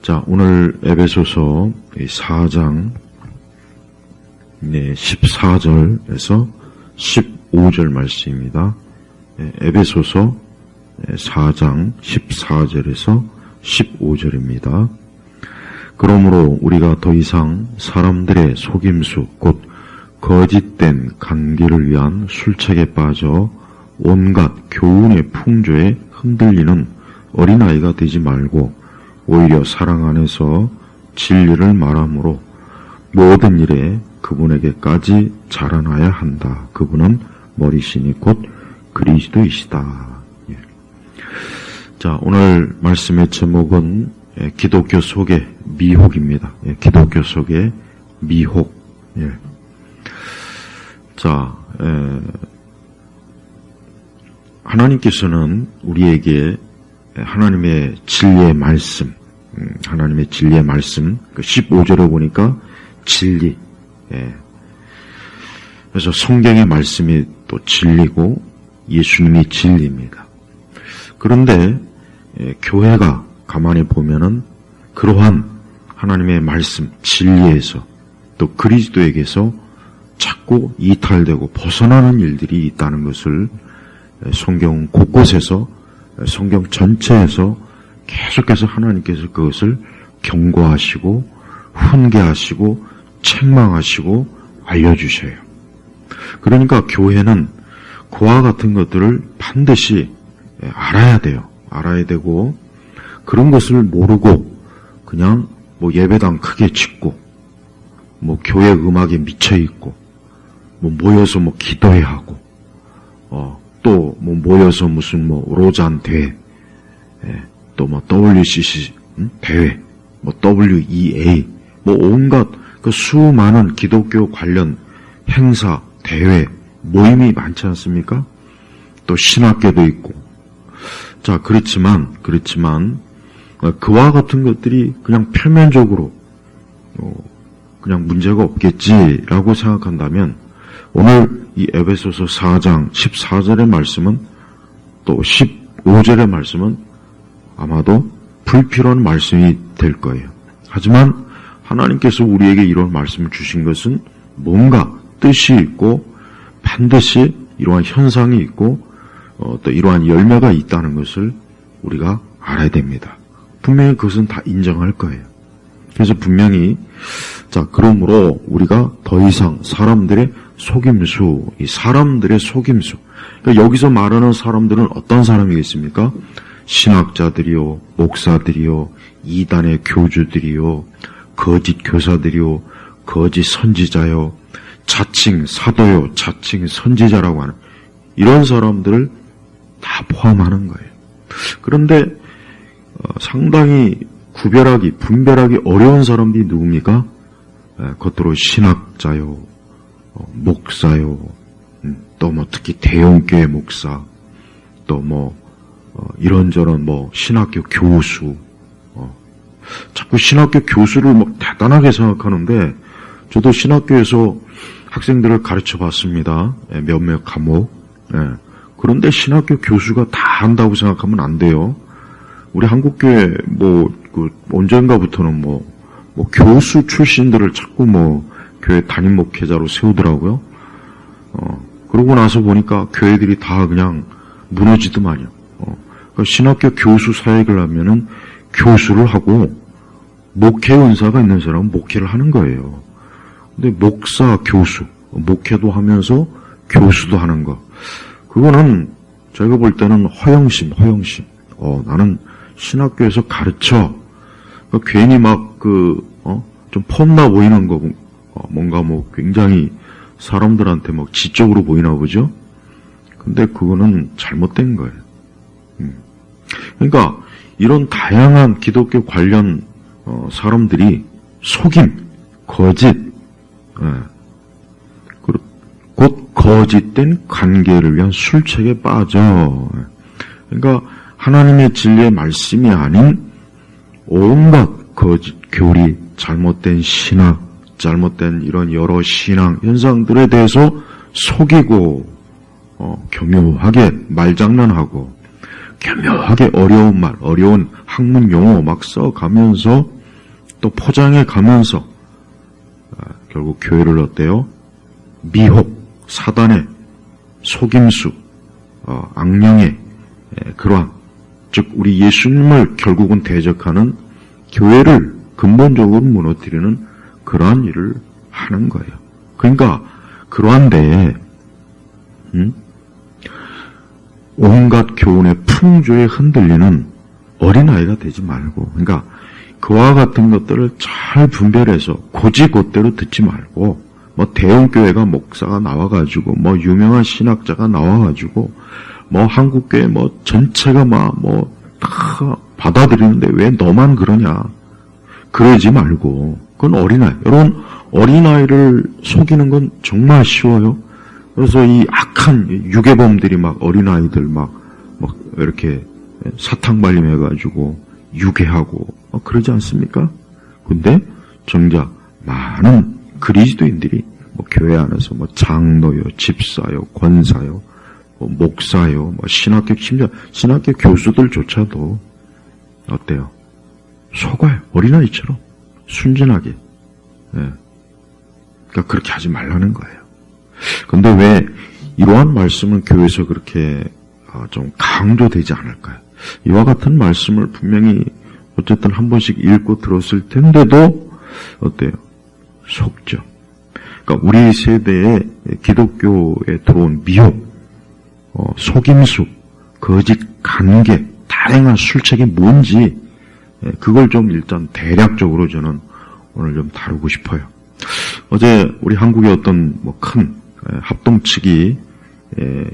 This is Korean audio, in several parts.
자, 오늘 에베소서 4장 14절에서 15절 말씀입니다. 에베소서 4장 14절에서 15절입니다. 그러므로 우리가 더 이상 사람들의 속임수 곧 거짓된 관계를 위한 술책에 빠져 온갖 교훈의 풍조에 흔들리는 어린아이가 되지 말고 오히려 사랑 안에서 진리를 말함으로 모든 일에 그분에게까지 자라나야 한다. 그분은 머리시니 곧 그리스도이시다. 예. 자, 오늘 말씀의 제목은 기독교 속의 미혹입니다. 예, 기독교 속의 미혹. 예. 자, 하나님께서는 우리에게 하나님의 진리의 말씀, 하나님의 진리의 말씀, 15절에 보니까 진리. 예. 그래서 성경의 말씀이 또 진리고 예수님이 진리입니다. 그런데 교회가 가만히 보면은 그러한 하나님의 말씀, 진리에서 또 그리스도에게서 자꾸 이탈되고 벗어나는 일들이 있다는 것을 성경 곳곳에서, 성경 전체에서 계속해서 하나님께서 그것을 경고하시고 훈계하시고 책망하시고 알려주셔요. 그러니까 교회는 그와 같은 것들을 반드시 알아야 돼요. 알아야 되고, 그런 것을 모르고 그냥 예배당 크게 짓고 교회 음악에 미쳐 있고 모여서 기도해야 하고 또 모여서 무슨 로잔 대회, 또 WCC 대회, WEA, 온갖 그 수많은 기독교 관련 행사, 대회, 모임이 많지 않습니까? 또 신학계도 있고. 자, 그렇지만 그와 같은 것들이 그냥 표면적으로 그냥 문제가 없겠지라고 생각한다면 오늘 이 에베소서 4장 14절의 말씀은 또 15절의 말씀은 아마도 불필요한 말씀이 될 거예요. 하지만 하나님께서 우리에게 이런 말씀을 주신 것은 뭔가 뜻이 있고 반드시 이러한 현상이 있고 또 이러한 열매가 있다는 것을 우리가 알아야 됩니다. 분명히 그것은 다 인정할 거예요. 그래서 분명히 자, 그러므로 우리가 더 이상 사람들의 속임수, 이 사람들의 속임수, 그러니까 여기서 말하는 사람들은 어떤 사람이겠습니까? 신학자들이요, 목사들이요, 이단의 교주들이요, 거짓 교사들이요, 거짓 선지자요, 자칭 사도요, 자칭 선지자라고 하는 이런 사람들을 다 포함하는 거예요. 그런데 상당히 분별하기 어려운 사람들이 누굽니까? 겉으로 신학자요, 목사요, 또 특히 대형교회 목사, 또 이런저런 신학교 교수, 자꾸 신학교 교수를 대단하게 생각하는데, 저도 신학교에서 학생들을 가르쳐 봤습니다. 몇몇 과목. 그런데 신학교 교수가 다 한다고 생각하면 안 돼요. 우리 한국교회 언젠가부터는 교수 출신들을 자꾸 교회 담임 목회자로 세우더라고요. 그러고 나서 보니까 교회들이 다 그냥 무너지더만요. 그러니까 신학교 교수 사역을 하면은 교수를 하고 목회 은사가 있는 사람은 목회를 하는 거예요. 근데 목사, 교수, 목회도 하면서 교수도 하는 거. 그거는 제가 볼 때는 허영심. 나는 신학교에서 가르쳐. 그러니까 괜히 좀 폼나 보이는 거, 뭔가 굉장히 사람들한테 지적으로 보이나 보죠? 근데 그거는 잘못된 거예요. 그러니까 이런 다양한 기독교 관련 사람들이 속임, 거짓, 곧 거짓된 관계를 위한 술책에 빠져. 그러니까 하나님의 진리의 말씀이 아닌 온갖 거짓 교리, 잘못된 신학, 잘못된 이런 여러 신앙 현상들에 대해서 속이고 교묘하게 말장난하고 교묘하게 어려운 말, 어려운 학문 용어 막 써가면서 또 포장해 가면서 결국 교회를 어때요? 미혹, 사단의 속임수, 악령의 그러한, 즉 우리 예수님을 결국은 대적하는 교회를 근본적으로 무너뜨리는 그러한 일을 하는 거예요. 그러니까 그러한 데에 온갖 교훈의 풍조에 흔들리는 어린아이가 되지 말고, 그러니까 그와 같은 것들을 잘 분별해서 고지곧대로 듣지 말고, 뭐 대형교회가 목사가 나와가지고, 뭐 유명한 신학자가 나와가지고, 뭐 한국교회 뭐 전체가 뭐 다 받아들이는데 왜 너만 그러냐, 그러지 말고. 그건 어린아이. 여러분, 어린아이를 속이는 건 정말 쉬워요. 그래서 이 악한 유괴범들이 막 어린아이들 막 이렇게 사탕 발림해가지고 유괴하고 그러지 않습니까? 근데 정작 많은 그리스도인들이 뭐 교회 안에서 뭐 장로요, 집사요, 권사요, 뭐 목사요, 뭐 신학교, 심지어 신학교 교수들조차도 어때요? 속아요. 어린아이처럼 순진하게. 예. 그러니까 그렇게 하지 말라는 거예요. 근데 왜 이러한 말씀은 교회에서 그렇게 좀 강조되지 않을까요? 이와 같은 말씀을 분명히 어쨌든 한 번씩 읽고 들었을 텐데도 어때요? 속죠. 그러니까 우리 세대에 기독교에 들어온 미혹, 속임수, 거짓 관계, 다양한 술책이 뭔지 그걸 좀 일단 대략적으로 저는 오늘 좀 다루고 싶어요. 어제 우리 한국의 어떤 큰 합동 측이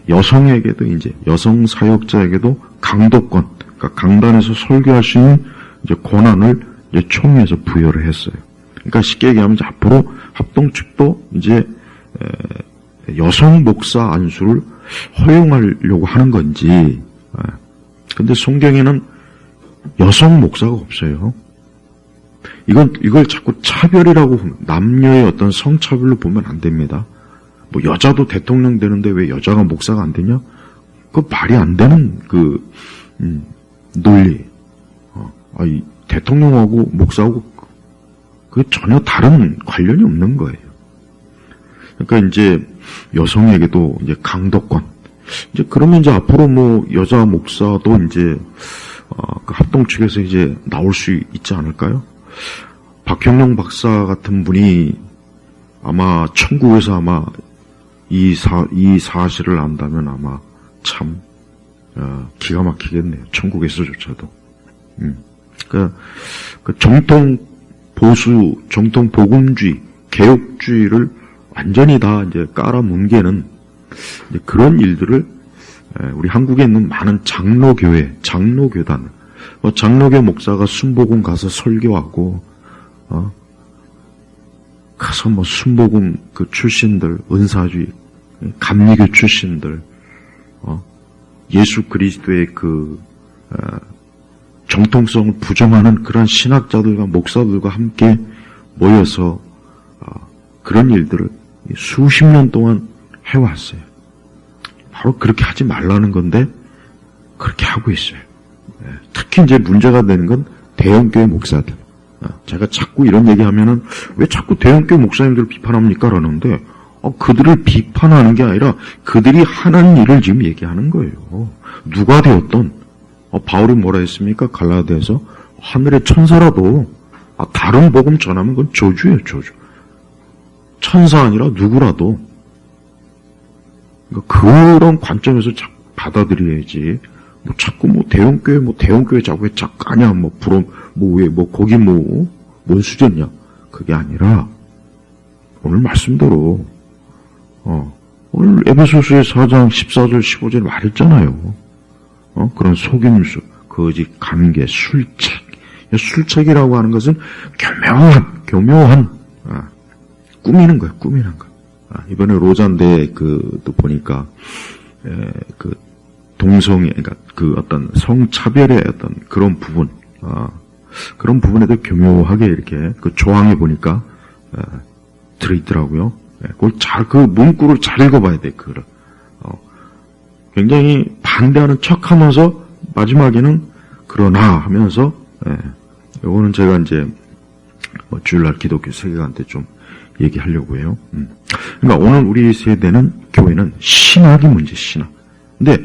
여성에게도 이제 여성 사역자에게도 강도권, 그러니까 강단에서 설교할 수 있는 이제 권한을 이제 총회에서 부여를 했어요. 그러니까 쉽게 얘기하면 이제 앞으로 합동 측도 이제 여성 목사 안수를 허용하려고 하는 건지. 근데 성경에는 여성 목사가 없어요. 이걸 자꾸 차별이라고 보면, 남녀의 어떤 성차별로 보면 안 됩니다. 뭐 여자도 대통령 되는데 왜 여자가 목사가 안 되냐? 그 말이 안 되는 논리. 이 대통령하고 목사하고 그 전혀 다른 관련이 없는 거예요. 그러니까 이제 여성에게도 이제 강도권. 이제 그러면 이제 앞으로 뭐 여자 목사도 이제 그 합동 측에서 이제 나올 수 있지 않을까요? 박형룡 박사 같은 분이 아마 천국에서 아마 이 사실을 안다면 아마 참 기가 막히겠네요. 천국에서조차도. 그 정통 보수, 정통 복음주의, 개혁주의를 완전히 다 이제 깔아뭉개는 이제 그런 일들을 우리 한국에 있는 많은 장로교회, 장로교단, 장로교 목사가 순복음 가서 설교하고, 가서 뭐 순복음 그 출신들, 은사주의, 감리교 출신들, 예수 그리스도의 그 정통성을 부정하는 그런 신학자들과 목사들과 함께 모여서 그런 일들을 수십 년 동안 해왔어요. 바로 그렇게 하지 말라는 건데 그렇게 하고 있어요. 특히 이제 문제가 되는 건 대형교회 목사들. 제가 자꾸 이런 얘기하면은 왜 자꾸 대형교회 목사님들을 비판합니까? 라는데 그들을 비판하는 게 아니라 그들이 하는 일을 지금 얘기하는 거예요. 누가 되었던 바울이 뭐라 했습니까? 갈라디아서 하늘의 천사라도 다른 복음 전하면 그건 저주예요, 저주. 천사 아니라 누구라도. 그러니까 그런 관점에서 받아들여야지. 뭐 자꾸 대형교회 자꾸 왜 작가냐, 거기 뭔 수졌냐. 그게 아니라, 오늘 말씀대로, 오늘 에베소서의 4장 14절 15절 말했잖아요. 그런 속임수, 거짓, 관계, 술책. 술책이라고 하는 것은 교묘한, 꾸미는 거예요, 꾸미는 거. 이번에 로잔대 또 보니까, 그러니까 그 어떤 성차별의 어떤 그런 부분, 그런 부분에도 교묘하게 이렇게 그 조항에 보니까, 들어있더라고요. 그걸 그 문구를 잘 읽어봐야 돼, 그거를. 굉장히 반대하는 척 하면서, 마지막에는, 그러나 하면서, 요거는 제가 이제, 주일날 기독교 세계관 때 좀 얘기하려고 해요. 그러니까 오늘 우리 세대는 교회는 신학이 문제, 신학. 근데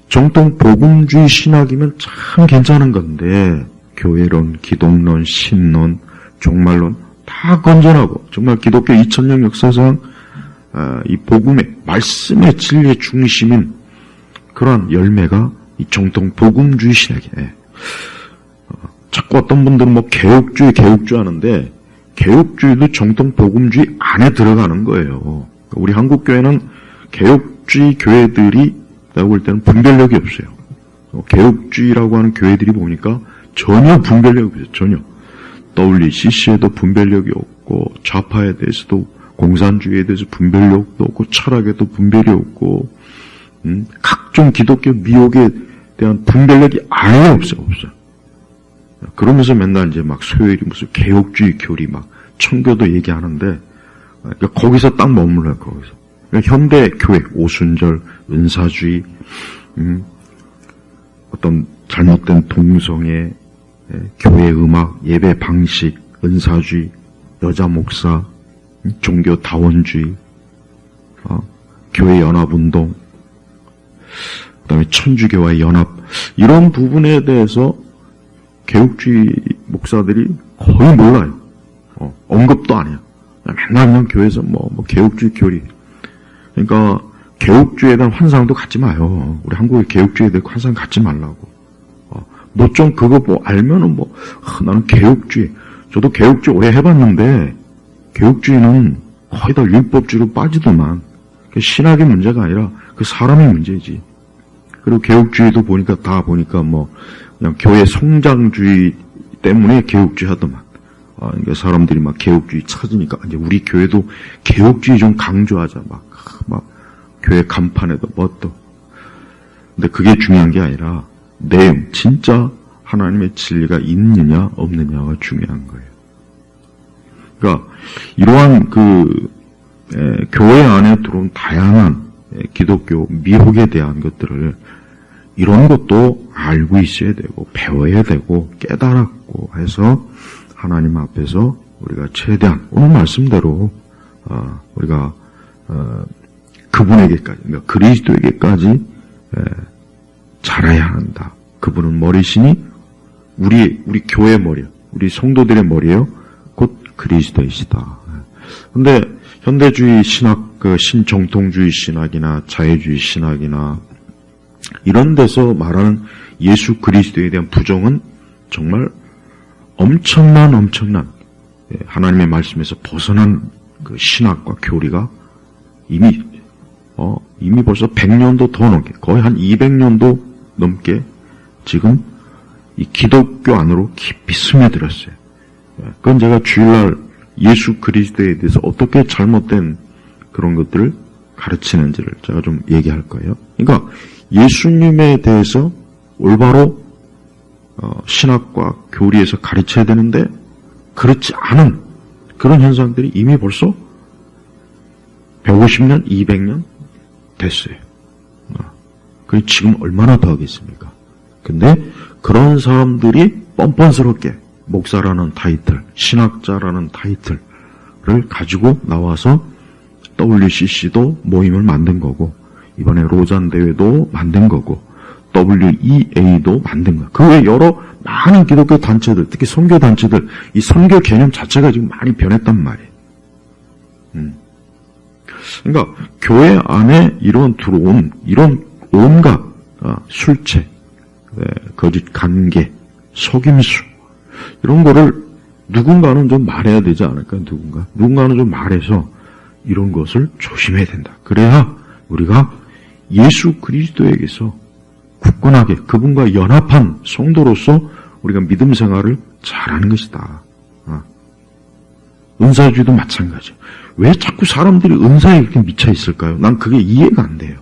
정통 복음주의 신학이면 참 괜찮은 건데 교회론, 기독론, 신론, 종말론 다 건전하고 정말 기독교 2000년 역사상 이 복음의 말씀의 진리의 중심인 그러한 열매가 이 정통 복음주의 신학이에요. 자꾸 어떤 분들은 뭐 개혁주의 하는데 개혁주의도 정통 복음주의 안에 들어가는 거예요. 우리 한국 교회는 개혁주의 교회들이 내가 볼 때는 분별력이 없어요. 개혁주의라고 하는 교회들이 보니까 전혀 분별력이 없어요. 전혀. WCC에도 분별력이 없고 좌파에 대해서도 공산주의에 대해서 분별력도 없고 철학에도 분별이 없고 각종 기독교 미혹에 대한 분별력이 아예 없어요. 그러면서 맨날 이제 막 소요일이 무슨 개혁주의 교리 막 청교도 얘기하는데 그러니까 거기서 딱 머물러요. 거기서. 그러니까 현대 교회 오순절, 은사주의, 어떤 잘못된 동성애, 교회 음악, 예배 방식, 은사주의, 여자 목사, 종교 다원주의, 교회 연합운동, 그다음에 천주교와의 연합 이런 부분에 대해서 개혁주의 목사들이 거의 몰라요. 언급도 안 해요. 맨날 그냥 교회에서 뭐 개혁주의 교리. 그러니까 개혁주의에 대한 환상도 갖지 마요. 우리 한국의 개혁주의에 대한 환상 갖지 말라고. 뭐 좀 그거 뭐 알면은 나는 개혁주의. 저도 개혁주의 오래 해봤는데 개혁주의는 거의 다 율법주의로 빠지더만. 신학의 문제가 아니라 그 사람의 문제지. 그리고 개혁주의도 보니까 그냥 교회 성장주의 때문에 개혁주의 하더만. 그러니까 사람들이 막 개혁주의 찾으니까 이제 우리 교회도 개혁주의 좀 강조하자 막 교회 간판에도 또. 근데 그게 중요한 게 아니라 내용, 진짜 하나님의 진리가 있느냐 없느냐가 중요한 거예요. 그러니까 이러한 교회 안에 들어온 다양한 기독교 미혹에 대한 것들을 이런 것도 알고 있어야 되고 배워야 되고 깨달았고 해서 하나님 앞에서 우리가 최대한 오늘 말씀대로 우리가 그분에게까지 그리스도에게까지 자라야 한다. 그분은 머리시니 우리 교회의 머리요, 우리 성도들의 머리예요. 곧 그리스도이시다. 근데 현대주의 신학, 신정통주의 신학이나 자유주의 신학이나 이런 데서 말하는 예수 그리스도에 대한 부정은 정말 엄청난 하나님의 말씀에서 벗어난 그 신학과 교리가 이미 벌써 100년도 더 넘게, 거의 한 200년도 넘게 지금 이 기독교 안으로 깊이 스며들었어요. 그건 제가 주일날 예수 그리스도에 대해서 어떻게 잘못된 그런 것들을 가르치는지를 제가 좀 얘기할 거예요. 그러니까 예수님에 대해서 올바로 신학과 교리에서 가르쳐야 되는데 그렇지 않은 그런 현상들이 이미 벌써 150년, 200년 됐어요. 그리고 지금 얼마나 더 하겠습니까? 근데 그런 사람들이 뻔뻔스럽게 목사라는 타이틀, 신학자라는 타이틀을 가지고 나와서 WCC도 모임을 만든 거고 이번에 로잔 대회도 만든 거고 WEA도 만든 거예요. 그 외에 여러 많은 기독교 단체들, 특히 선교 단체들, 이 선교 개념 자체가 지금 많이 변했단 말이에요. 그러니까 교회 안에 들어온 이런 온갖 술책, 거짓 관계, 속임수 이런 거를 누군가는 좀 말해야 되지 않을까? 누군가는 좀 말해서 이런 것을 조심해야 된다. 그래야 우리가 예수 그리스도에게서 굳건하게 그분과 연합한 성도로서 우리가 믿음 생활을 잘하는 것이다. 은사주의도 마찬가지예요. 왜 자꾸 사람들이 은사에 이렇게 미쳐 있을까요? 난 그게 이해가 안 돼요.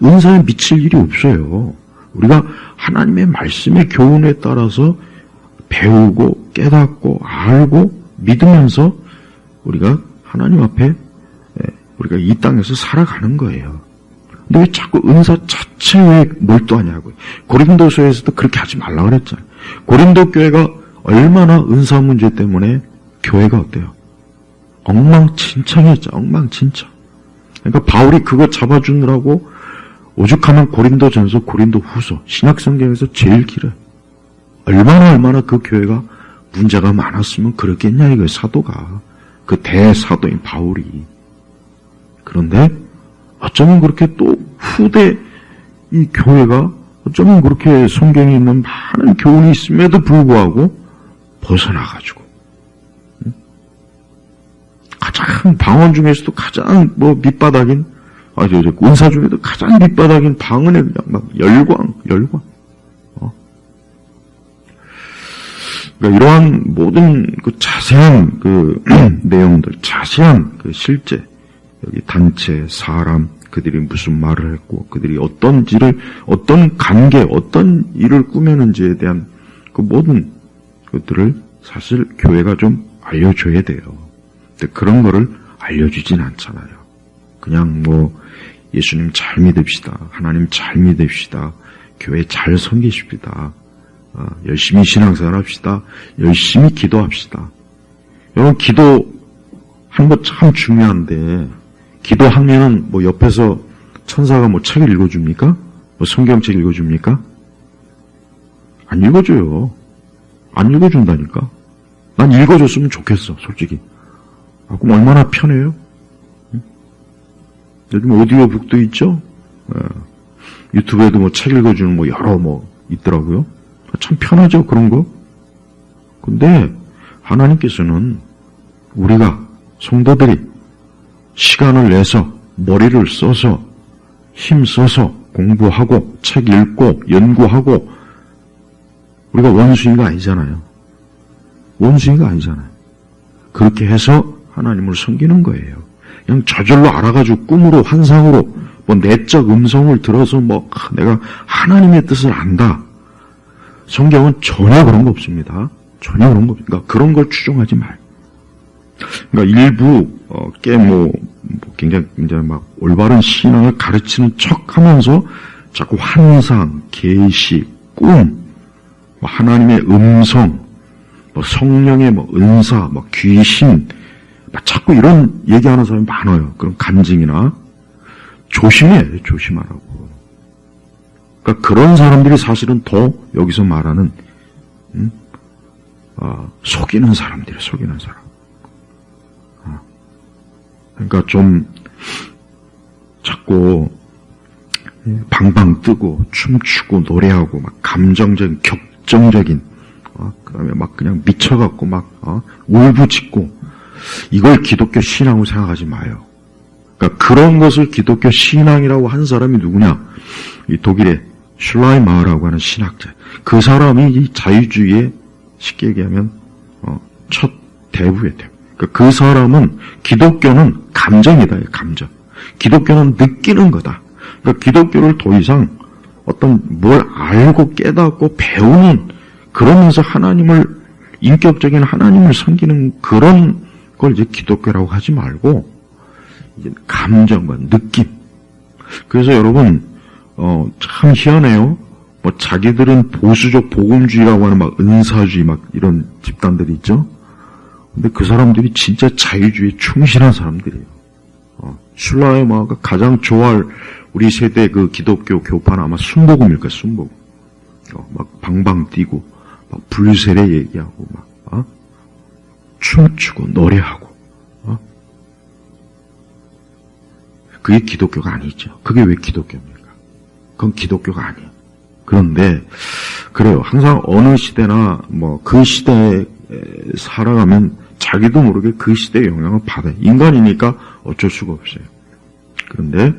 은사에 미칠 일이 없어요. 우리가 하나님의 말씀의 교훈에 따라서 배우고 깨닫고 알고 믿으면서 우리가 하나님 앞에 우리가 이 땅에서 살아가는 거예요. 근데 왜 자꾸 은사 자체에 몰두하냐고요. 고린도서에서도 그렇게 하지 말라 그랬잖아요. 고린도 교회가 얼마나 은사 문제 때문에 교회가 어때요? 엉망진창이었죠. 엉망진창. 그러니까 바울이 그거 잡아주느라고 오죽하면 고린도전서, 고린도후서, 신약성경에서 제일 길어요. 얼마나 그 교회가 문제가 많았으면 그랬겠냐 이거예요. 사도가. 그 대사도인 바울이. 그런데 어쩌면 그렇게 또 후대 이 교회가 어쩌면 그렇게 성경에 있는 많은 교훈이 있음에도 불구하고 벗어나가지고 가장 방언 중에서도 가장 밑바닥인 은사 중에도 가장 밑바닥인 방언에 그냥 막 열광. 그러니까 이러한 모든 그 자세한 그 내용들, 자세한 그 실제 여기 단체, 사람, 그들이 무슨 말을 했고, 그들이 어떤 관계, 어떤 일을 꾸몄는지에 대한 그 모든 것들을 사실 교회가 좀 알려줘야 돼요. 근데 그런 거를 알려주진 않잖아요. 그냥 예수님 잘 믿읍시다. 하나님 잘 믿읍시다. 교회 잘 섬기십시다. 열심히 신앙생활 합시다. 열심히 기도합시다. 여러분, 기도하는 거 참 중요한데, 기도하면은 옆에서 천사가 책을 읽어줍니까? 성경책 읽어줍니까? 안 읽어줘요. 안 읽어준다니까. 난 읽어줬으면 좋겠어, 솔직히. 그럼 얼마나 편해요? 요즘 오디오북도 있죠? 유튜브에도 책 읽어주는 여러 있더라고요. 참 편하죠, 그런 거? 근데 하나님께서는 우리가, 성도들이 시간을 내서, 머리를 써서, 힘써서 공부하고, 책 읽고, 연구하고, 우리가 원수인가 아니잖아요. 원수인가 아니잖아요. 그렇게 해서 하나님을 섬기는 거예요. 그냥 저절로 알아가지고 꿈으로, 환상으로, 내적 음성을 들어서 내가 하나님의 뜻을 안다. 성경은 전혀 그런 거 없습니다. 전혀 그런 거 없습니다. 그러니까 그런 걸 추종하지 말고. 그러니까 일부 굉장히 올바른 신앙을 가르치는 척하면서 자꾸 환상, 계시, 꿈, 하나님의 음성, 성령의 은사, 귀신, 자꾸 이런 얘기하는 사람이 많아요. 그런 간증이나 조심해야 돼요. 조심하라고. 그러니까 그런 사람들이 사실은 더 여기서 말하는 속이는 사람들이에요. 속이는 사람. 그러니까 좀 자꾸 방방 뜨고 춤추고 노래하고 감정적인 격정적인 그다음에 그냥 미쳐갖고 울부짖고 이걸 기독교 신앙으로 생각하지 마요. 그러니까 그런 것을 기독교 신앙이라고 한 사람이 누구냐? 이 독일의 슐라이마어라고 하는 신학자. 그 사람이 이 자유주의의 쉽게 얘기하면 첫 대부에 돼요. 그 사람은 기독교는 감정이다. 감정. 기독교는 느끼는 거다. 그러니까 기독교를 더 이상 뭘 알고 깨닫고 배우는 그러면서 인격적인 하나님을 섬기는 그런 걸 이제 기독교라고 하지 말고 이제 감정과 느낌. 그래서 여러분 참 희한해요. 자기들은 보수적 복음주의라고 하는 은사주의 이런 집단들이 있죠. 근데 그 사람들이 진짜 자유주의에 충실한 사람들이에요. 슐라이마가 가장 좋아할 우리 세대 그 기독교 교파는 아마 순복음일 거예요. 순복음. 방방 뛰고 불세례 얘기하고 춤추고 노래하고 그게 기독교가 아니죠. 그게 왜 기독교입니까? 그건 기독교가 아니에요. 그런데 그래요. 항상 어느 시대나 그 시대에 살아가면 자기도 모르게 그 시대의 영향을 받아요. 인간이니까 어쩔 수가 없어요. 그런데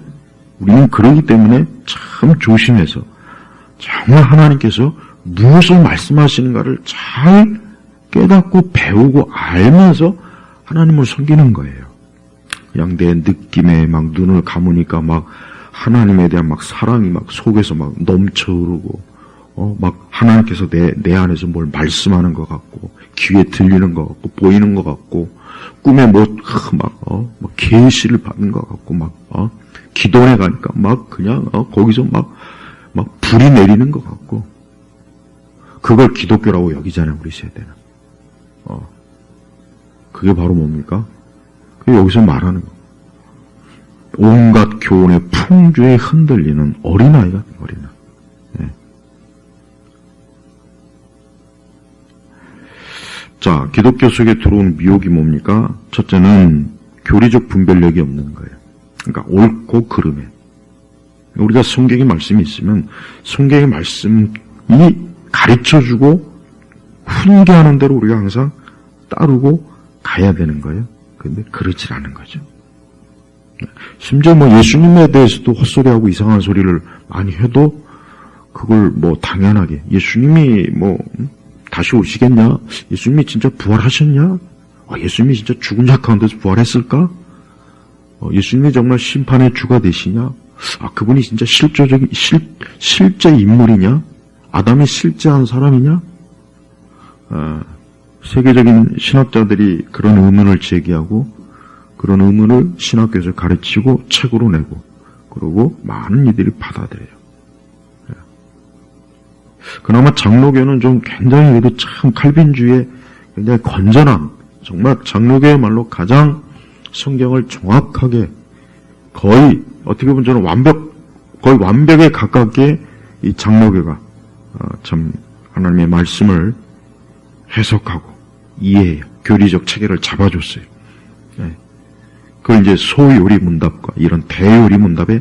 우리는 그러기 때문에 참 조심해서 정말 하나님께서 무엇을 말씀하시는가를 잘 깨닫고 배우고 알면서 하나님을 섬기는 거예요. 그냥 내 느낌에 눈을 감으니까 하나님에 대한 사랑이 속에서 넘쳐 흐르고 하나님께서 내 안에서 뭘 말씀하는 것 같고 귀에 들리는 것 같고 보이는 것 같고 꿈에 계시를 받는 것 같고 기도원에 가니까 그냥 거기서 불이 내리는 것 같고 그걸 기독교라고 여기잖아요, 우리 세대는. 그게 바로 뭡니까? 그게 여기서 말하는 거. 온갖 교훈의 풍조에 흔들리는 어린아이가 어린아이. 네. 자, 기독교 속에 들어온 미혹이 뭡니까? 첫째는 교리적 분별력이 없는 거예요. 그러니까 옳고 그름에. 우리가 성경의 말씀이 있으면 성경의 말씀이 가르쳐주고 훈계하는 대로 우리가 항상 따르고 가야 되는 거예요. 근데 그렇지 않은 거죠. 심지어 뭐 예수님에 대해서도 헛소리하고 이상한 소리를 많이 해도 그걸 뭐 당연하게 예수님이 뭐 다시 오시겠냐? 예수님이 진짜 부활하셨냐? 예수님이 진짜 죽은 자 가운데서 부활했을까? 예수님이 정말 심판의 주가 되시냐? 그분이 진짜 실제 인물이냐? 아담이 실제한 사람이냐? 세계적인 신학자들이 그런 의문을 제기하고 그런 의문을 신학교에서 가르치고 책으로 내고 그러고 많은 이들이 받아들여요. 그나마 장로교는 좀 굉장히 그래도 참 칼빈주의의 굉장히 건전한 정말 장로교의말로 가장 성경을 정확하게 거의 어떻게 보면 저는 거의 완벽에 가깝게 이 장로교가 참 하나님의 말씀을 해석하고 이해해요. 교리적 체계를 잡아줬어요. 네. 그걸 이제 소요리 문답과 이런 대요리 문답에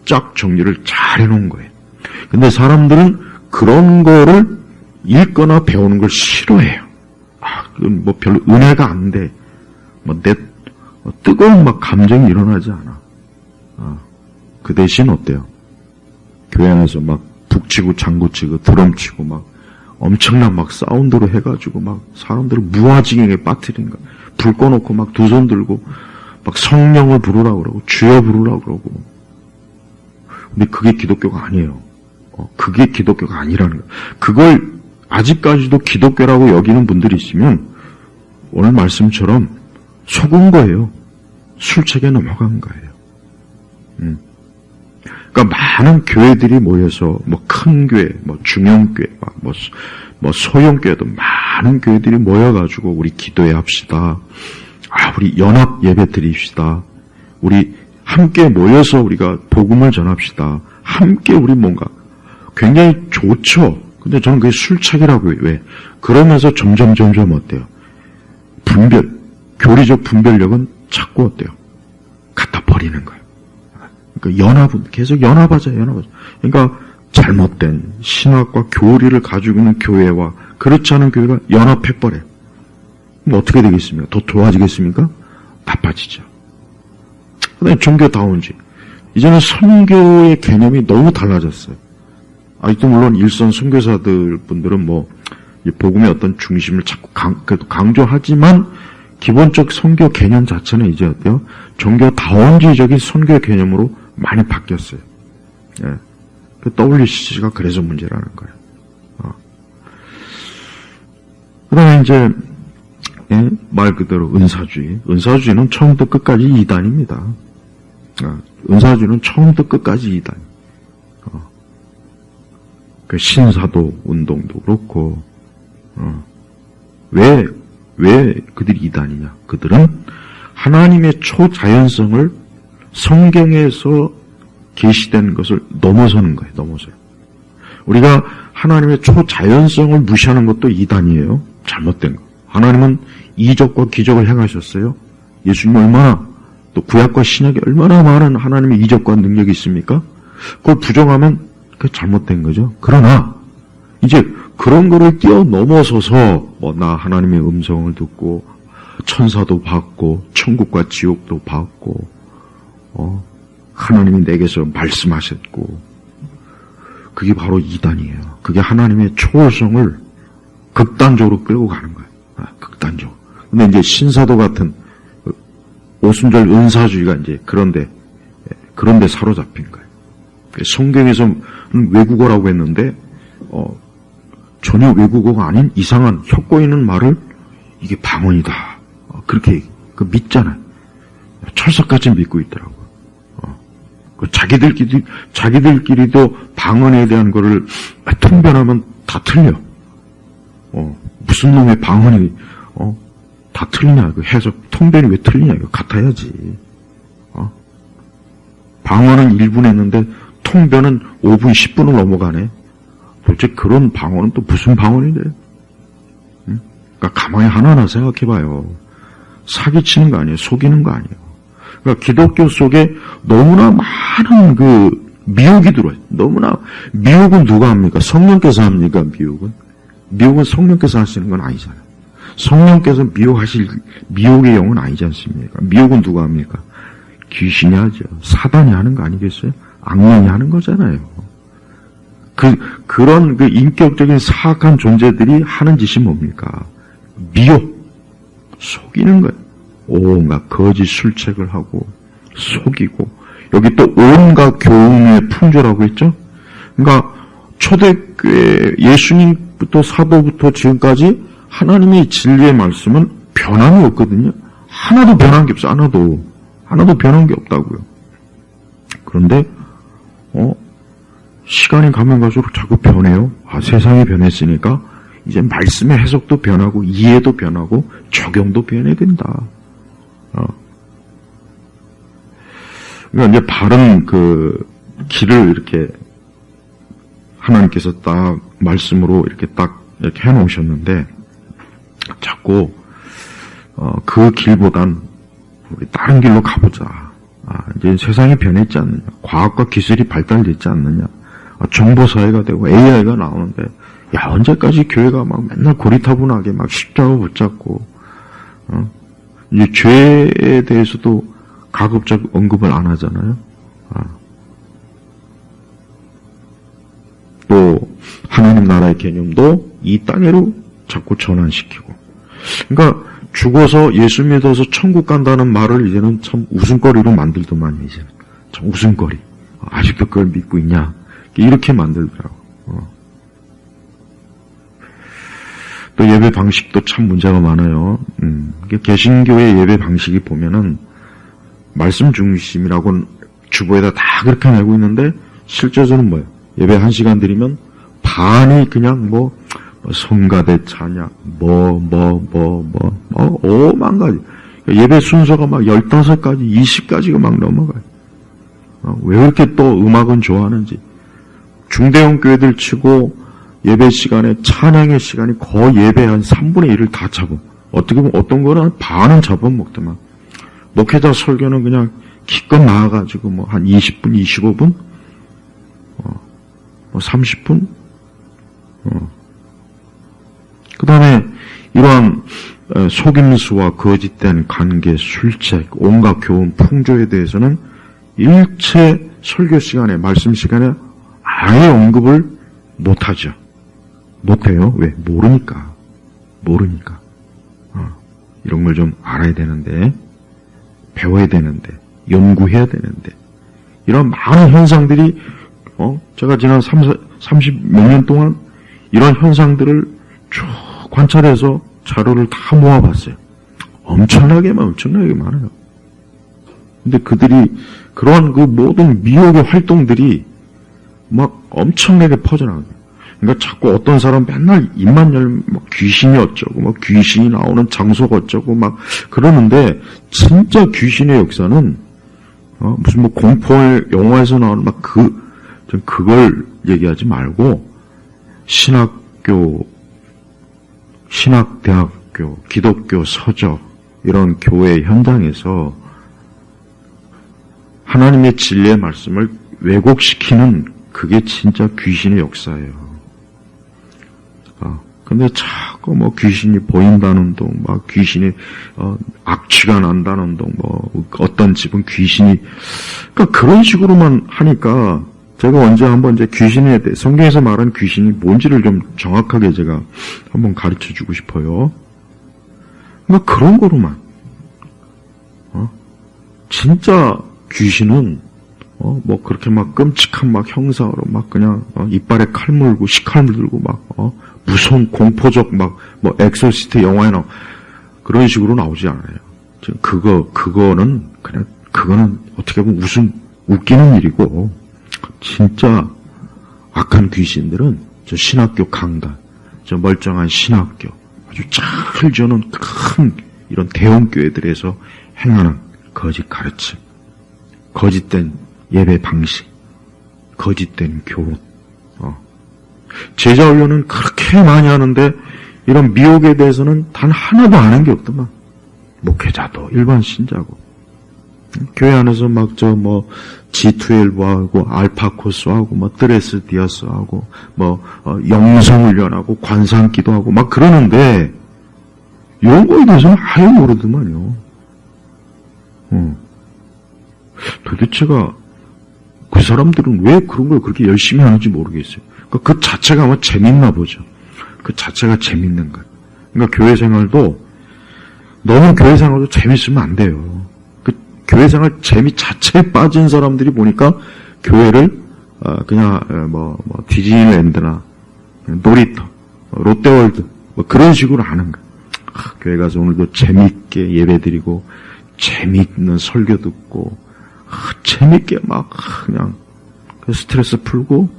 쫙 정리를 잘 해놓은 거예요. 근데 사람들은 그런 거를 읽거나 배우는 걸 싫어해요. 그건 뭐 별로 은혜가 안 돼. 뜨거운 막 감정이 일어나지 않아. 그 대신 어때요? 교회 안에서 막 북치고 장구치고 드럼치고 막 엄청난 막 사운드로 해가지고 막 사람들을 무아지경에 빠뜨리는 거야. 불 꺼놓고 막 두 손 들고 막 성령을 부르라고 그러고 주여 부르라고 그러고. 근데 그게 기독교가 아니에요. 그게 기독교가 아니라는 거예요. 그걸 아직까지도 기독교라고 여기는 분들이 있으면 오늘 말씀처럼 속은 거예요. 술책에 넘어간 거예요. 그러니까 많은 교회들이 모여서 뭐 큰 교회, 뭐 중형교회, 뭐 소형교회도 많은 교회들이 모여가지고 우리 기도회 합시다. 우리 연합 예배 드립시다. 우리 함께 모여서 우리가 복음을 전합시다. 함께 우리 뭔가 굉장히 좋죠. 근데 저는 그게 술책이라고 해요. 왜? 그러면서 점점 어때요? 교리적 분별력은 자꾸 어때요? 갖다 버리는 거예요. 그러니까 연합은 계속 연합하자. 그러니까 잘못된 신학과 교리를 가지고 있는 교회와 그렇지 않은 교회가 연합해버려요. 그럼 어떻게 되겠습니까? 더 좋아지겠습니까? 나빠지죠. 그다음에 종교다운지. 이제는 선교의 개념이 너무 달라졌어요. 아직도 물론 일선 선교사들 분들은 뭐 복음의 어떤 중심을 자꾸 그래도 강조하지만 기본적 선교 개념 자체는 이제 어때요? 종교다원주의적인 선교 개념으로 많이 바뀌었어요. 예. WCC가 그래서 문제라는 거예요. 그 다음에 이제, 말 그대로 은사주의. 은사주의는 처음부터 끝까지 이단입니다. 은사주의는 처음부터 끝까지 이단. 그 신사도 운동도 그렇고, 왜 그들이 이단이냐? 그들은 하나님의 초자연성을 성경에서 계시된 것을 넘어서는 거예요. 넘어서요. 우리가 하나님의 초자연성을 무시하는 것도 이단이에요. 잘못된 거. 하나님은 이적과 기적을 행하셨어요. 예수님 얼마나 또 구약과 신약에 얼마나 많은 하나님의 이적과 능력이 있습니까? 그걸 부정하면 그게 잘못된 거죠. 그러나 이제 그런 거를 뛰어넘어서서 나 하나님의 음성을 듣고 천사도 받고 천국과 지옥도 받고 하나님이 내게서 말씀하셨고 그게 바로 이단이에요. 그게 하나님의 초월성을 극단적으로 끌고 가는 거예요. 극단적으로. 근데 이제 신사도 같은 오순절 은사주의가 이제 그런데 사로잡힌 거예요. 성경에서는 외국어라고 했는데 전혀 외국어가 아닌 이상한 혀꼬이는 말을 이게 방언이다. 그렇게 믿잖아요. 철석같이 믿고 있더라고요. 자기들끼리도 방언에 대한 거를 통변하면 다 틀려. 무슨 놈의 방언이, 다 틀리냐, 그 해석, 통변이 왜 틀리냐, 이거 같아야지. 방언은 1분 했는데, 통변은 5분, 10분을 넘어가네. 도대체 그런 방언은 또 무슨 방언인데? 응? 그러니까 가만히 하나하나 생각해봐요. 사기치는 거 아니에요. 속이는 거 아니에요. 그러니까 기독교 속에 너무나 많은 미혹이 들어요. 너무나, 미혹은 누가 합니까? 성령께서 합니까? 미혹은 성령께서 하시는 건 아니잖아요. 성령께서 미혹의 영은 아니지 않습니까? 미혹은 누가 합니까? 귀신이 하죠. 사단이 하는 거 아니겠어요? 악령이 하는 거잖아요. 그런 인격적인 사악한 존재들이 하는 짓이 뭡니까? 미혹, 속이는 거예요. 온갖 거짓 술책을 하고, 속이고, 여기 또 온갖 교훈의 풍조라고 했죠? 그러니까, 초대교회 예수님부터 사도부터 지금까지 하나님의 진리의 말씀은 변함이 없거든요. 하나도 변한 게 없어, 하나도 변한 게 없다고요. 그런데, 시간이 가면 갈수록 자꾸 변해요. 세상이 변했으니까 이제 말씀의 해석도 변하고 이해도 변하고 적용도 변해야 된다. 그러니까 이제 바른 길을 이렇게 하나님께서 딱 말씀으로 이렇게 해놓으셨는데 자꾸 그 길보단 우리 다른 길로 가보자. 이제 세상이 변했지 않느냐. 과학과 기술이 발달됐지 않느냐. 정보사회가 되고 AI가 나오는데 언제까지 교회가 막 맨날 고리타분하게 막 십자가 붙잡고 이제 죄에 대해서도 가급적 언급을 안 하잖아요. 또 하나님 나라의 개념도 이 땅으로 자꾸 전환시키고 그러니까 죽어서 예수 믿어서 천국 간다는 말을 이제는 참 웃음거리로 만들더만요. 이제는 참 웃음거리. 아직도 그걸 믿고 있냐. 이렇게 만들더라고. 또 예배 방식도 참 문제가 많아요. 개신교의 예배 방식이 보면은 말씀 중심이라고 주보에다 다 그렇게 내고 있는데 실제로는 뭐예요? 예배 1시간 드리면 반이 그냥 성가대 찬양, 오만 가지. 예배 순서가 막 15가지, 20가지가 막 넘어가요. 왜 그렇게 또 음악은 좋아하는지. 중대형 교회들 치고 예배 시간에 찬양의 시간이 거의 예배 한 3분의 1을 다 잡아. 어떻게 보면 어떤 거는 반은 잡아먹더만. 목회자 설교는 그냥 기껏 나와가지고 한 20분, 25분? 30분? 그 다음에 이러한 속임수와 거짓된 관계, 술책, 온갖 교훈, 풍조에 대해서는 일체 설교 시간에, 말씀 시간에 아예 언급을 못하죠. 못해요. 왜? 모르니까. 이런 걸 좀 알아야 되는데, 배워야 되는데, 연구해야 되는데, 이런 많은 현상들이, 제가 지난 30 몇 년 동안 이런 현상들을 쭉 관찰해서 자료를 다 모아봤어요. 엄청나게 많아요. 근데 그들이, 그러한 모든 미혹의 활동들이 막 엄청나게 퍼져나가요. 그러니까 자꾸 어떤 사람 맨날 입만 열면 귀신이 어쩌고, 귀신이 나오는 장소가 어쩌고, 그러는데, 진짜 귀신의 역사는, 무슨 공포 영화에서 나오는 그걸 얘기하지 말고, 신학대학교, 기독교 서적, 이런 교회 현장에서 하나님의 진리의 말씀을 왜곡시키는 그게 진짜 귀신의 역사예요. 근데 자꾸 귀신이 보인다는 동, 귀신이, 악취가 난다는 동, 어떤 집은 귀신이, 그러니까 그런 식으로만 하니까, 제가 언제 한번 이제 귀신에 대해, 성경에서 말하는 귀신이 뭔지를 좀 정확하게 제가 한번 가르쳐 주고 싶어요. 그러니까 그런 거로만, 진짜 귀신은, 그렇게 끔찍한 형상으로 그냥, 이빨에 칼 물고, 식칼 물고 무서운 공포적 엑소시스트 영화에 그런 식으로 나오지 않아요. 그거는 어떻게 보면 웃기는 일이고, 진짜 악한 귀신들은 저 신학교 강단, 저 멀쩡한 신학교, 아주 잘 지어놓은 큰 이런 대형 교회들에서 행하는 거짓 가르침, 거짓된 예배 방식, 거짓된 교훈. 제자 훈련은 그렇게 많이 하는데 이런 미혹에 대해서는 단 하나도 아는 게 없더만. 목회자도 일반 신자고. 교회 안에서 막 G12하고 알파코스하고 드레스 디아스하고 영성훈련하고 관상기도하고 막 그러는데 이런 거에 대해서는 아예 모르더만요. 도대체가 그 사람들은 왜 그런 걸 그렇게 열심히 하는지 모르겠어요. 그 자체가 아마 재밌나 보죠. 그 자체가 재밌는 거예요. 그러니까 교회 생활도 너무 교회 생활도 재밌으면 안 돼요. 그 교회 생활 재미 자체에 빠진 사람들이 보니까 교회를 그냥 디즈니랜드나 놀이터, 롯데월드 그런 식으로 하는 거예요. 교회 가서 오늘도 재밌게 예배드리고 재밌는 설교 듣고 재밌게 막 그냥 스트레스 풀고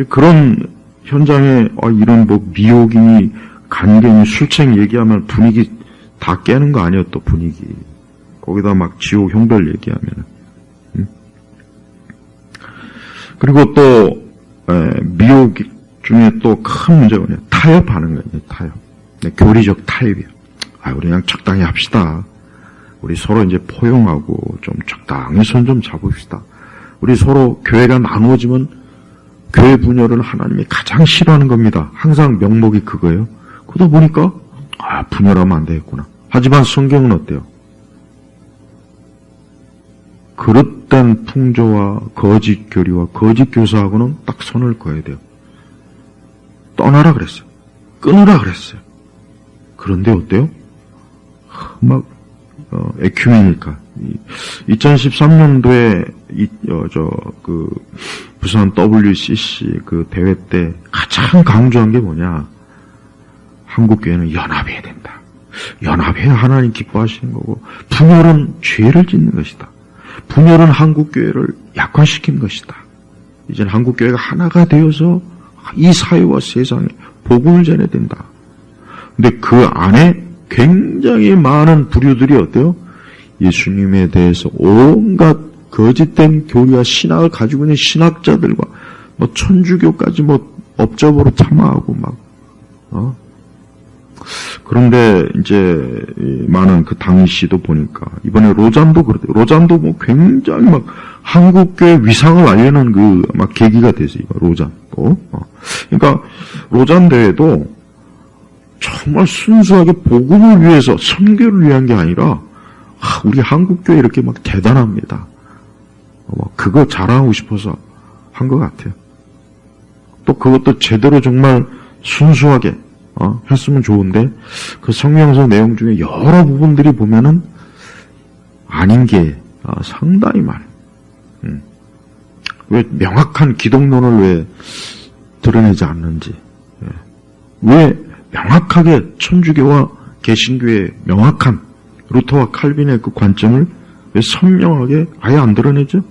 그런 현장에 이런 미혹이니 간경이 술책 얘기하면 분위기 다 깨는 거 아니에요. 또 분위기 거기다 막 지옥 형별 얘기하면 그리고 또 미혹 중에 또 큰 문제가 뭐냐, 타협하는 거예요. 타협. 교리적 타협이에요. 우리 그냥 적당히 합시다. 우리 서로 이제 포용하고 좀 적당히 손 좀 잡읍시다. 우리 서로 교회가 나누어지면 교회 분열은 하나님이 가장 싫어하는 겁니다. 항상 명목이 그거예요. 그러다 보니까 분열하면 안 되겠구나. 하지만 성경은 어때요? 그릇된 풍조와 거짓 교리와 거짓 교사하고는 딱 선을 그어야 돼요. 떠나라 그랬어요. 끊으라 그랬어요. 그런데 어때요? 에큐메니까 2013년도에 부산 WCC 그 대회 때 가장 강조한 게 뭐냐? 한국교회는 연합해야 된다. 연합해야 하나님 기뻐하시는 거고, 분열은 죄를 짓는 것이다. 분열은 한국교회를 약화시킨 것이다. 이제는 한국교회가 하나가 되어서 이 사회와 세상에 복음을 전해야 된다. 근데 그 안에 굉장히 많은 부류들이 어때요? 예수님에 대해서 온갖 거짓된 교리와 신학을 가지고 있는 신학자들과 천주교까지 업적으로 참아하고 그런데 이제 많은 그 당시도 보니까 이번에 로잔도 그러대요. 로잔도 굉장히 한국교회 위상을 알리는 계기가 됐어요. 로잔도. 그러니까 로잔 대회도 정말 순수하게 복음을 위해서 선교를 위한 게 아니라 우리 한국교회 이렇게 대단합니다. 그거 자랑하고 싶어서 한 것 같아요. 또 그것도 제대로 정말 순수하게 했으면 좋은데 그 성경서 내용 중에 여러 부분들이 보면은 아닌 게 상당히 많아요. 왜 명확한 기독론을 왜 드러내지 않는지, 왜 명확하게 천주교와 개신교의 명확한 루터와 칼빈의 그 관점을 왜 선명하게 아예 안 드러내죠?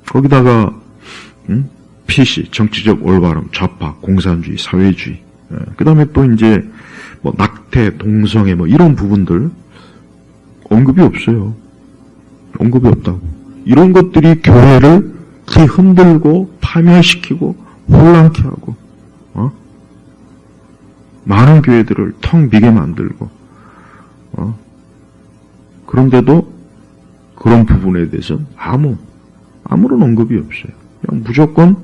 거기다가 PC, 정치적 올바름, 좌파, 공산주의, 사회주의, 그 다음에 또 이제 낙태, 동성애 이런 부분들 언급이 없어요. 언급이 없다고. 이런 것들이 교회를 이렇게 흔들고 파멸시키고 혼란케 하고 많은 교회들을 텅 비게 만들고 그런데도 그런 부분에 대해서는 아무런 언급이 없어요. 그냥 무조건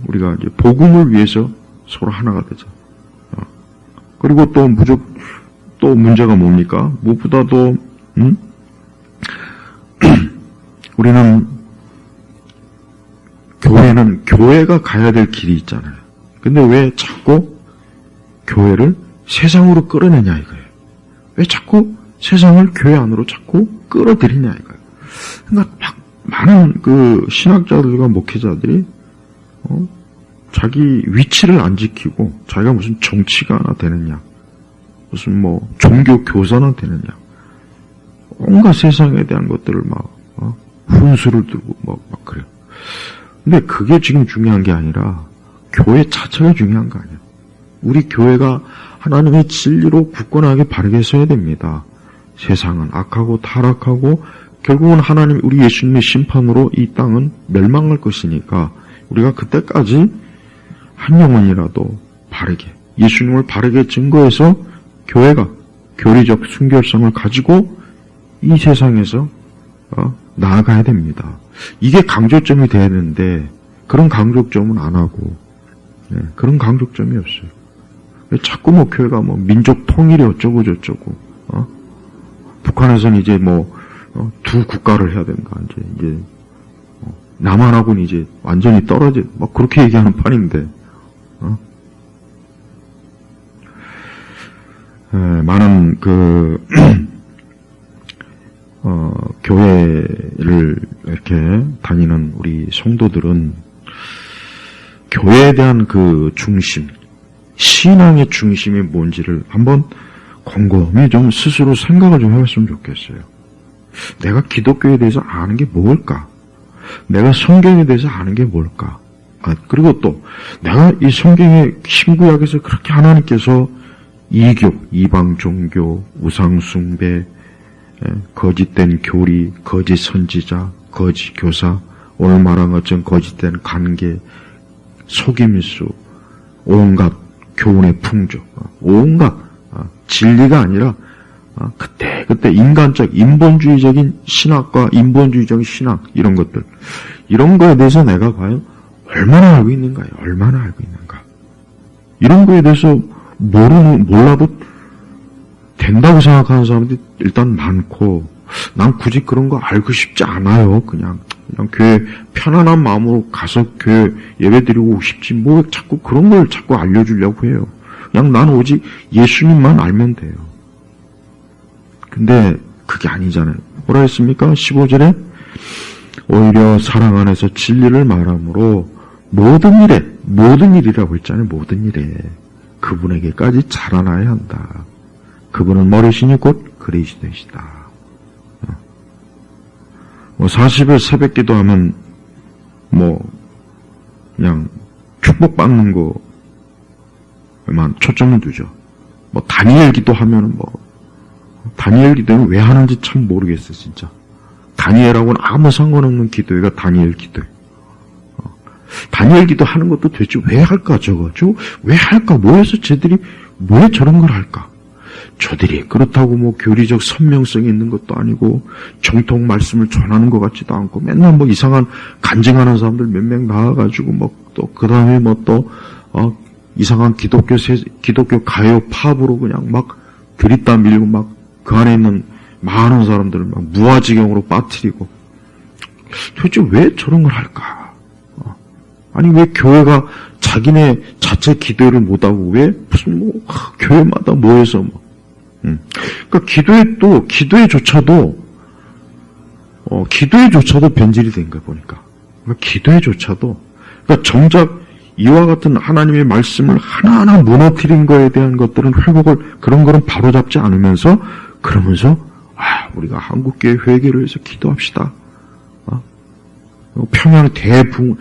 우리가 이제 복음을 위해서 서로 하나가 되자. 그리고 또 문제가 뭡니까? 무엇보다도 우리는 교회는 교회가 가야 될 길이 있잖아요. 근데 왜 자꾸 교회를 세상으로 끌어내냐 이거예요. 왜 자꾸 세상을 교회 안으로 자꾸 끌어들이냐 이거예요. 그러니까 많은 그 신학자들과 목회자들이 자기 위치를 안 지키고 자기가 무슨 정치가 하나 되느냐, 무슨 종교 교사나 되느냐, 온갖 세상에 대한 것들을 훈수를 두고 막 그래요. 근데 그게 지금 중요한 게 아니라 교회 자체가 중요한 거 아니에요. 우리 교회가 하나님의 진리로 굳건하게 바르게 서야 됩니다. 세상은 악하고 타락하고 결국은 하나님 우리 예수님의 심판으로 이 땅은 멸망할 것이니까 우리가 그때까지 한 영혼이라도 바르게 예수님을 바르게 증거해서 교회가 교리적 순결성을 가지고 이 세상에서 나아가야 됩니다. 이게 강조점이 돼야 되는데 그런 강조점은 안 하고 그런 강조점이 없어요. 자꾸 뭐 교회가 뭐 민족 통일이 어쩌고 저쩌고 북한에서는 이제 뭐 두 국가를 해야 된다. 이제 남한하고는 이제 완전히 떨어져 막 그렇게 얘기하는 판인데 많은 교회를 이렇게 다니는 우리 성도들은 교회에 대한 그 중심, 신앙의 중심이 뭔지를 한번 곰곰이 좀 스스로 생각을 좀 해봤으면 좋겠어요. 내가 기독교에 대해서 아는 게 뭘까? 내가 성경에 대해서 아는 게 뭘까? 그리고 또 내가 이 성경의 신구약에서 그렇게 하나님께서 이교, 이방 종교, 우상 숭배, 거짓된 교리, 거짓 선지자, 거짓 교사, 오늘 말한 것처럼 거짓된 관계, 속임수, 온갖 교훈의 풍조, 온갖 진리가 아니라 그때 인간적, 인본주의적인 신학과 인본주의적인 신학 이런 것들, 이런 거에 대해서 내가 과연 얼마나 알고 있는가요? 얼마나 알고 있는가? 이런 거에 대해서 몰라도 된다고 생각하는 사람들이 일단 많고, 난 굳이 그런 거 알고 싶지 않아요. 그냥 교회 편안한 마음으로 가서 교회 예배 드리고 싶지, 뭐 자꾸 그런 걸 자꾸 알려주려고 해요. 그냥 난 오직 예수님만 알면 돼요. 근데 그게 아니잖아요. 뭐라 했습니까? 15절에 오히려 사랑 안에서 진리를 말함으로 모든 일이라고 했잖아요. 모든 일에 그분에게까지 자라나야 한다. 그분은 머리시니 곧 그리스도이시다. 40일 새벽 기도하면 그냥 축복받는 거만 초점을 두죠. 다니엘 기도하면은 다니엘 기도는 왜 하는지 참 모르겠어요, 진짜. 다니엘하고는 아무 상관없는 기도회가 다니엘 기도회. 다니엘 기도 하는 것도 도대체 왜 할까, 저거 왜 할까, 뭐해서 쟤들이, 왜 저런 걸 할까? 저들이 그렇다고 교리적 선명성이 있는 것도 아니고, 정통 말씀을 전하는 것 같지도 않고, 맨날 이상한 간증하는 사람들 몇 명 나와가지고, 그 다음에 이상한 기독교 가요 팝으로 그냥 들이다 밀고 그 안에 있는 많은 사람들을 무아지경으로 빠뜨리고, 도대체 왜 저런 걸 할까? 아니, 왜 교회가 자기네 자체 기도를 못하고, 왜 무슨 교회마다 모여서 그러니까 기도회조차도 변질이 된 거야, 보니까. 기도회조차도, 정작 이와 같은 하나님의 말씀을 하나하나 무너뜨린 거에 대한 것들은 그런 거는 바로잡지 않으면서, 그러면서, 우리가 한국교회 회개를 해서 기도합시다. 평양 대붕을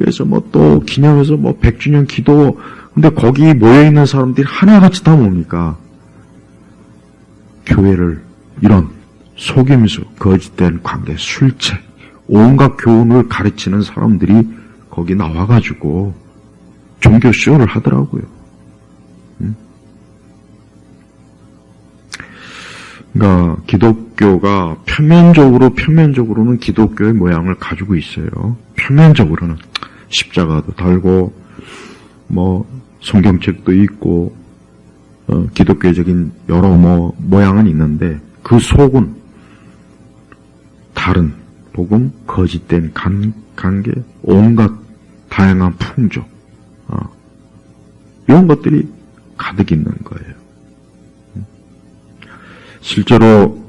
해서 또 기념해서 100주년 기도, 근데 거기 모여있는 사람들이 하나같이 다 뭡니까? 교회를 이런 속임수, 거짓된 관계, 술책, 온갖 교훈을 가르치는 사람들이 거기 나와가지고 종교쇼를 하더라고요. 그러니까 기독교가 표면적으로는 기독교의 모양을 가지고 있어요. 표면적으로는 십자가도 달고 성경책도 있고 기독교적인 여러 모양은 있는데 그 속은 다른 복음, 거짓된 관계, 온갖 다양한 풍조 이런 것들이 가득 있는 거예요. 실제로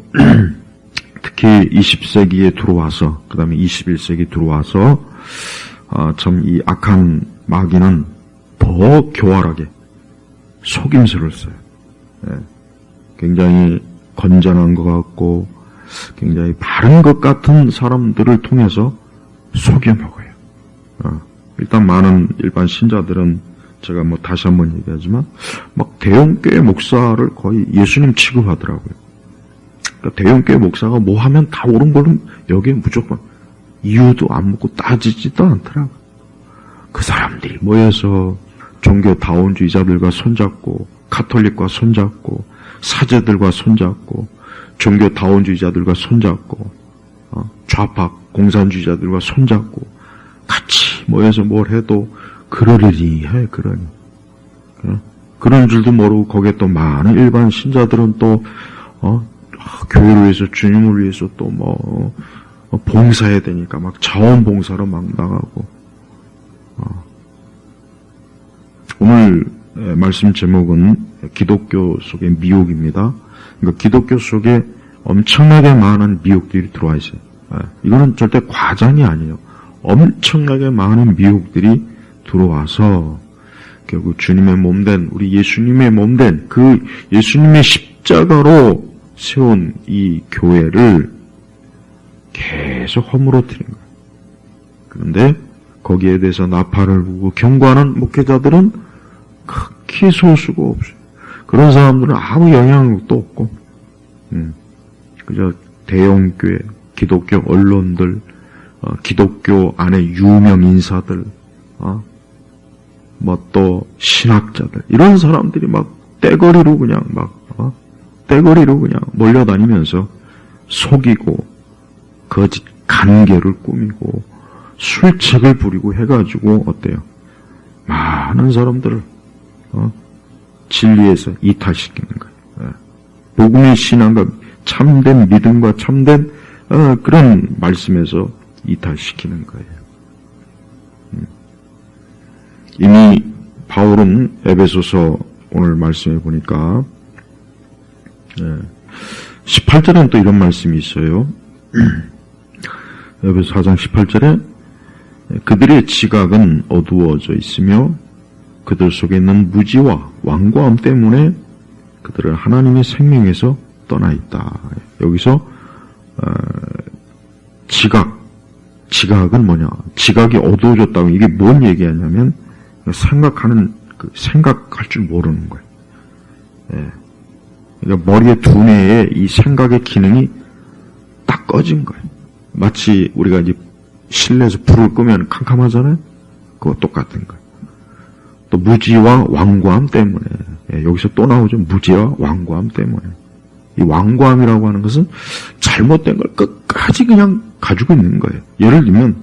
특히 20세기에 들어와서 그 다음에 21세기 들어와서 참 이 악한 마귀는 더 교활하게 속임수를 써요. 굉장히 건전한 것 같고 굉장히 바른 것 같은 사람들을 통해서 속여 먹어요. 일단 많은 일반 신자들은 제가 뭐 다시 한번 얘기하지만 막 대형교회 목사를 거의 예수님 취급하더라고요. 그러니까 대형교회 목사가 뭐 하면 다 옳은 걸로 여기에 무조건 이유도 안 묻고 따지지도 않더라고요. 그 사람들이 모여서 종교 다원주의자들과 손잡고 가톨릭과 손잡고 사제들과 손잡고 종교 다원주의자들과 손잡고 좌파 공산주의자들과 손잡고 같이 모여서 뭘 해도 그러려니 해, 그러니. 그런 줄도 모르고 거기에 또 많은 일반 신자들은 또 교회를 위해서 주님을 위해서 또 뭐 봉사해야 되니까 막 자원봉사로 막 나가고. 오늘 말씀 제목은 기독교 속의 미혹입니다. 그러니까 기독교 속에 엄청나게 많은 미혹들이 들어와 있어요. 이거는 절대 과장이 아니에요. 엄청나게 많은 미혹들이 들어와서 결국 주님의 몸된 우리 예수님의 몸된 그 예수님의 십자가로 세운 이 교회를 계속 허물어뜨린 거예요. 그런데 거기에 대해서 나팔을 부고 경고하는 목회자들은 극히 소수가 없어요. 그런 사람들은 아무 영향력도 없고 그저 대형교회, 기독교 언론들, 기독교 안에 유명 인사들, 뭐 또 신학자들 이런 사람들이 막 떼거리로 그냥 떼거리로 그냥 몰려다니면서 속이고 거짓 간계를 꾸미고 술책을 부리고 해가지고 어때요? 많은 사람들을 진리에서 이탈시키는 거예요. 복음의 신앙과 참된 믿음과 참된 그런 말씀에서 이탈시키는 거예요. 이미 바울은 에베소서 오늘 말씀해 보니까 18절에는 또 이런 말씀이 있어요. 에베소 4장 18절에 그들의 지각은 어두워져 있으며 그들 속에 있는 무지와 완고함 때문에 그들은 하나님의 생명에서 떠나 있다. 여기서 지각은 뭐냐? 지각이 어두워졌다고 이게 뭔 얘기하냐면 생각할 줄 모르는 거예요. 그러니까 머리의 두뇌에 이 생각의 기능이 딱 꺼진 거예요. 마치 우리가 이제 실내에서 불을 끄면 캄캄하잖아요. 그거 똑같은 거예요. 또 무지와 완고함 때문에 여기서 또 나오죠. 무지와 완고함 때문에. 이 완고함이라고 하는 것은 잘못된 걸 끝까지 그냥 가지고 있는 거예요. 예를 들면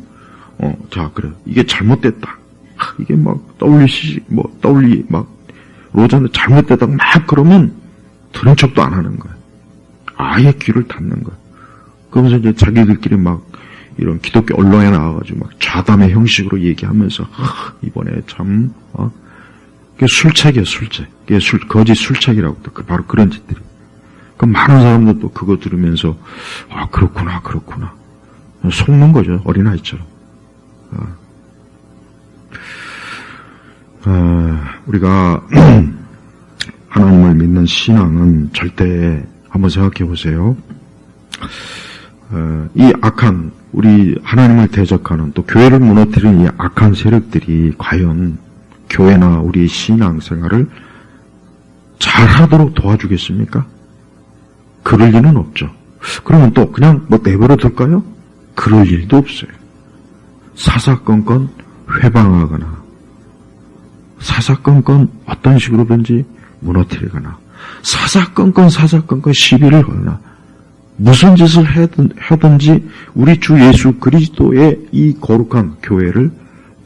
자 그래 이게 잘못됐다. 이게 막 로자는 잘못됐다고 막 그러면 들은 척도 안 하는 거예요. 아예 귀를 닫는 거예요. 그러면서 이제 자기들끼리 막 이런 기독교 언론에 나와가지고 막 좌담의 형식으로 얘기하면서 이번에 참 그게 술책이에요, 술책. 그게 거짓 술책이라고 또 바로 그런 짓들이. 그 많은 사람들 또 그거 들으면서 그렇구나 속는 거죠, 어린아이처럼. 우리가 하나님을 믿는 신앙은 절대 한번 생각해 보세요. 이 악한 우리 하나님을 대적하는 또 교회를 무너뜨리는 이 악한 세력들이 과연 교회나 우리의 신앙생활을 잘하도록 도와주겠습니까? 그럴 리는 없죠. 그러면 또 그냥 내버려 둘까요? 그럴 일도 없어요. 사사건건 회방하거나 사사건건 어떤 식으로든지 무너뜨리거나 사사건건 시비를 걸거나 무슨 짓을 하든지 우리 주 예수 그리스도의 이 거룩한 교회를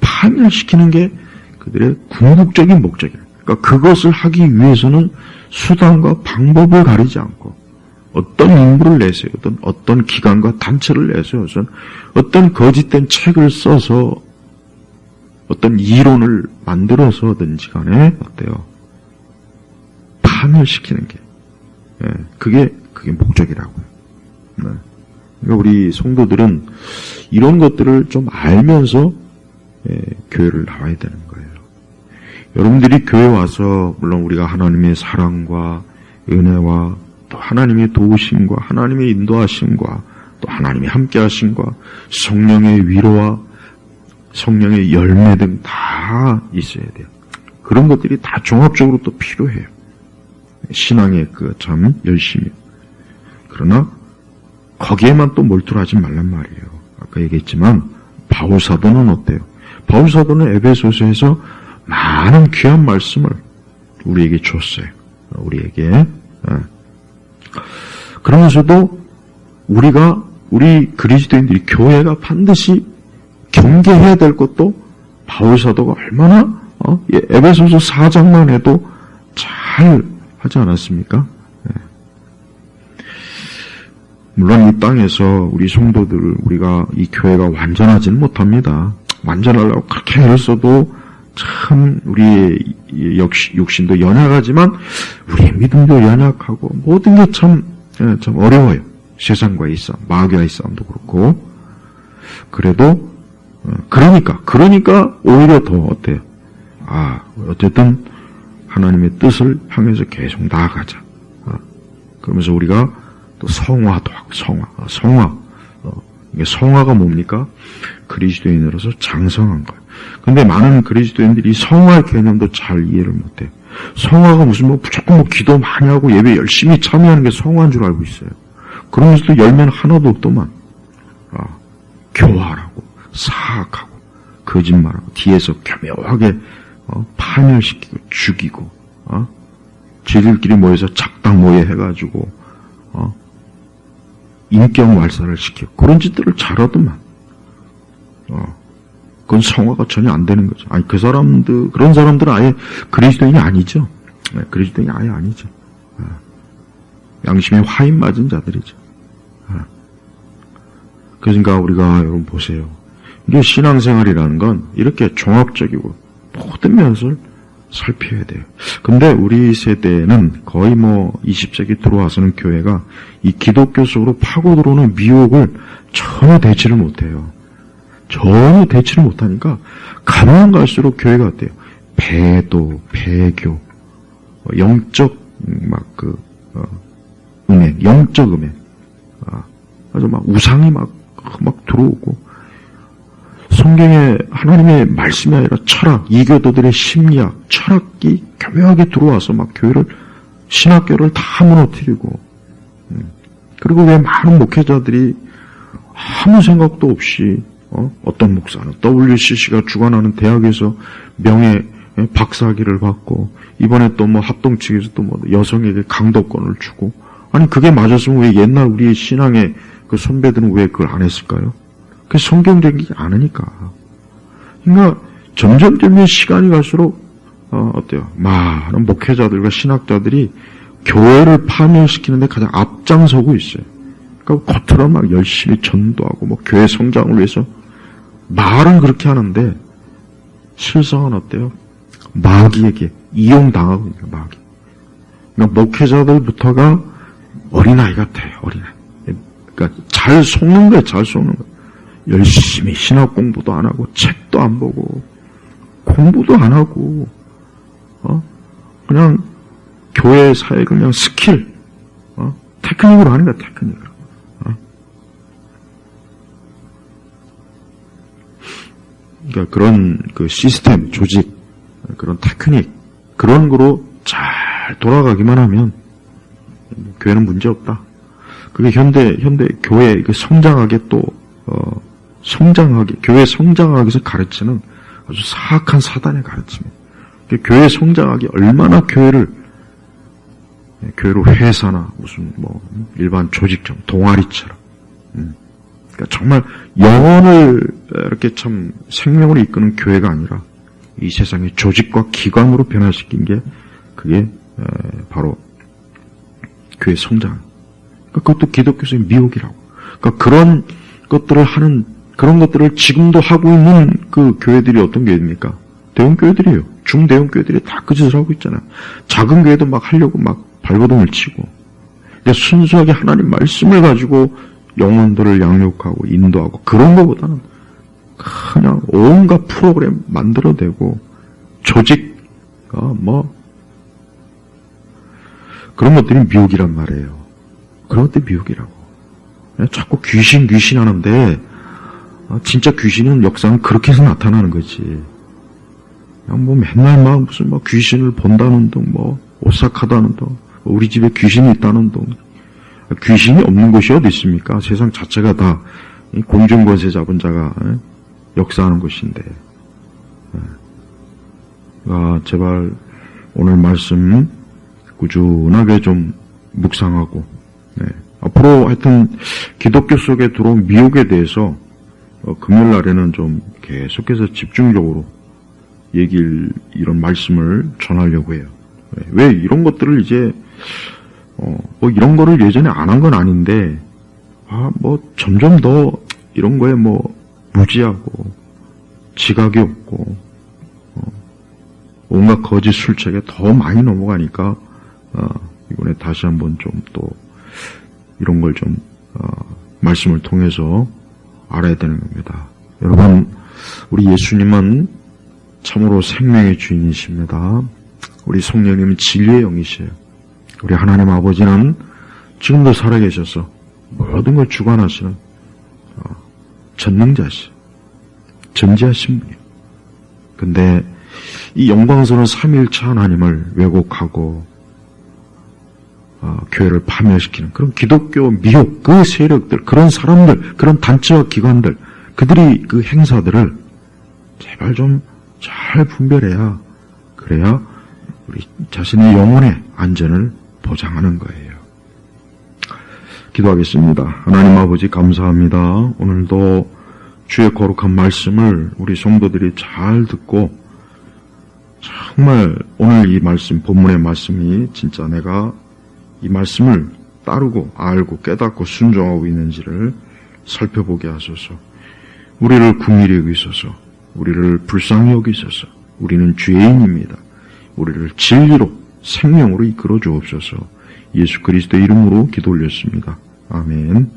파멸시키는 게 그들의 궁극적인 목적이에요. 그러니까 그것을 하기 위해서는 수단과 방법을 가리지 않고 어떤 인물을 내세우든 어떤 기관과 단체를 내세워서 어떤 거짓된 책을 써서 어떤 이론을 만들어서든지 간에 어때요? 파멸시키는 게 그게 목적이라고요. 그러니까 우리 성도들은 이런 것들을 좀 알면서 교회를 나와야 되는 거예요. 여러분들이 교회 와서 물론 우리가 하나님의 사랑과 은혜와 또 하나님의 도우심과 하나님의 인도하심과 또 하나님의 함께 하심과 성령의 위로와 성령의 열매 등 다 있어야 돼요. 그런 것들이 다 종합적으로 또 필요해요. 신앙의 참 열심히. 그러나 거기에만 또 몰두하지 말란 말이에요. 아까 얘기했지만 바울 사도는 어때요? 바울 사도는 에베소서에서 많은 귀한 말씀을 우리에게 줬어요. 우리에게. 그러면서도 우리 그리스도인들이 교회가 반드시 경계해야 될 것도 바울 사도가 얼마나 에베소서 4장만 해도 잘 하지 않았습니까? 물론 이 땅에서 우리 성도들, 우리가 이 교회가 완전하지는 못합니다. 완전하려고 그렇게 애를 써도 참 우리의 육신도 연약하지만 우리의 믿음도 연약하고 모든 게 참 어려워요. 세상과의 싸움, 마귀와의 싸움도 그렇고. 그래도 그러니까 오히려 더 어때요? 어쨌든 하나님의 뜻을 향해서 계속 나아가자. 그러면서 우리가 또 성화도 하고 성화. 이게 성화가 뭡니까? 그리스도인으로서 장성한 거예요. 근데 많은 그리스도인들이 성화의 개념도 잘 이해를 못해요. 성화가 무슨 무조건 기도 많이 하고 예배 열심히 참여하는 게 성화인 줄 알고 있어요. 그러면서도 열매는 하나도 없더만. 교활하고 사악하고 거짓말하고 뒤에서 교묘하게 파멸시키고 죽이고 지들끼리 모여서 작당 모여 해가지고 인격 말살을 시키고 그런 짓들을 잘하더만. 그건 성화가 전혀 안 되는 거죠. 아니 그런 사람들은 아예 그리스도인이 아니죠. 그리스도인이 아예 아니죠. 양심에 화인 맞은 자들이죠. 그러니까 우리가 여러분 보세요. 이게 신앙생활이라는 건 이렇게 종합적이고 모든 면을 살펴야 돼요. 근데 우리 세대는 거의 20세기 들어와서는 교회가 이 기독교 속으로 파고 들어오는 미혹을 전혀 대치를 못해요. 전혀 대치를 못하니까 가면 갈수록 교회가 어때요? 배도, 배교, 영적 음행, 영적 음행, 아주 우상이 막 들어오고 성경에 하나님의 말씀이 아니라 철학, 이교도들의 심리학, 철학이 교묘하게 들어와서 막 신학교를 다 무너뜨리고, 그리고 왜 많은 목회자들이 아무 생각도 없이, 어떤 목사는 WCC가 주관하는 대학에서 명예 박사학위를 받고, 이번에 또 합동 측에서 또 여성에게 강도권을 주고, 아니, 그게 맞았으면 왜 옛날 우리의 신앙의 그 선배들은 왜 그걸 안 했을까요? 그게 성경적이지 않으니까. 그러니까 점점 시간이 갈수록 어때요? 많은 목회자들과 신학자들이 교회를 파멸시키는 데 가장 앞장서고 있어요. 그러니까 겉으로 막 열심히 전도하고 교회 성장을 위해서 말은 그렇게 하는데 실상은 어때요? 마귀에게 이용당하고 있는 거예요. 마귀. 그러니까 목회자들부터가 어린아이 같아요. 어린아이. 그러니까 잘 속는 거예요. 잘 속는 거예요. 열심히 신학 공부도 안 하고 책도 안 보고 공부도 안 하고 그냥 교회 사회 그냥 스킬 테크닉으로 하는 거야. 테크닉으로. 그러니까 그런 시스템 조직 그런 테크닉 그런 거로 잘 돌아가기만 하면 교회는 문제 없다. 그게 현대 교회 성장하게 또 교회 성장하기 위해서 가르치는 아주 사악한 사단의 가르침이에요. 교회 성장하기 얼마나 교회로 회사나 무슨 일반 조직처럼 동아리처럼 그러니까 정말 영혼을 이렇게 참 생명으로 이끄는 교회가 아니라 이 세상의 조직과 기관으로 변화시킨 게 그게 바로 교회 성장. 그것도 기독교적인 미혹이라고. 그러니까 그런 것들을 지금도 하고 있는 그 교회들이 어떤 교회입니까? 대형 교회들이에요. 중대형 교회들이 다 그 짓을 하고 있잖아요. 작은 교회도 막 하려고 막 발버둥을 치고. 그러니까 순수하게 하나님 말씀을 가지고 영혼들을 양육하고 인도하고 그런 것보다는 그냥 온갖 프로그램 만들어대고 조직, 그런 것들이 미혹이란 말이에요. 그런 것들이 미혹이라고. 자꾸 귀신 하는데 진짜 귀신은 역사는 그렇게 해서 나타나는 거지. 그냥 뭐 맨날 막 무슨 막 귀신을 본다는 둥, 뭐 오싹하다는 둥, 우리 집에 귀신이 있다는 둥. 귀신이 없는 곳이 어디 있습니까? 세상 자체가 다 공중권세 잡은 자가 역사하는 곳인데. 제발 오늘 말씀 꾸준하게 좀 묵상하고, 앞으로 하여튼 기독교 속에 들어온 미혹에 대해서 금요일 날에는 좀 계속해서 집중적으로 이런 말씀을 전하려고 해요. 왜 이런 것들을 이제 뭐 이런 거를 예전에 안 한 건 아닌데 뭐 점점 더 이런 거에 뭐 무지하고 지각이 없고 온갖 거짓 술책에 더 많이 넘어가니까 이번에 다시 한번 좀 또 이런 걸 좀 말씀을 통해서 알아야 되는 겁니다. 여러분, 우리 예수님은 참으로 생명의 주인이십니다. 우리 성령님은 진리의 영이시에요. 우리 하나님 아버지는 지금도 살아계셔서 모든 걸 주관하시는 전능자시, 전지하신 분이에요. 근데 이 영광스러운 삼위일체 하나님을 왜곡하고 교회를 파멸시키는 그런 기독교 미혹, 그 세력들, 그런 사람들, 그런 단체와 기관들, 그들이 그 행사들을 제발 좀 잘 분별해야, 그래야 우리 자신의 영혼의 안전을 보장하는 거예요. 기도하겠습니다. 하나님 아버지 감사합니다. 오늘도 주의 거룩한 말씀을 우리 성도들이 잘 듣고 정말 오늘 이 말씀, 본문의 말씀이 진짜 내가 이 말씀을 따르고 알고 깨닫고 순종하고 있는지를 살펴보게 하소서. 우리를 긍휼히 여기소서. 우리를 불쌍히 여기소서. 우리는 죄인입니다. 우리를 진리로 생명으로 이끌어 주옵소서. 예수 그리스도의 이름으로 기도 올렸습니다. 아멘.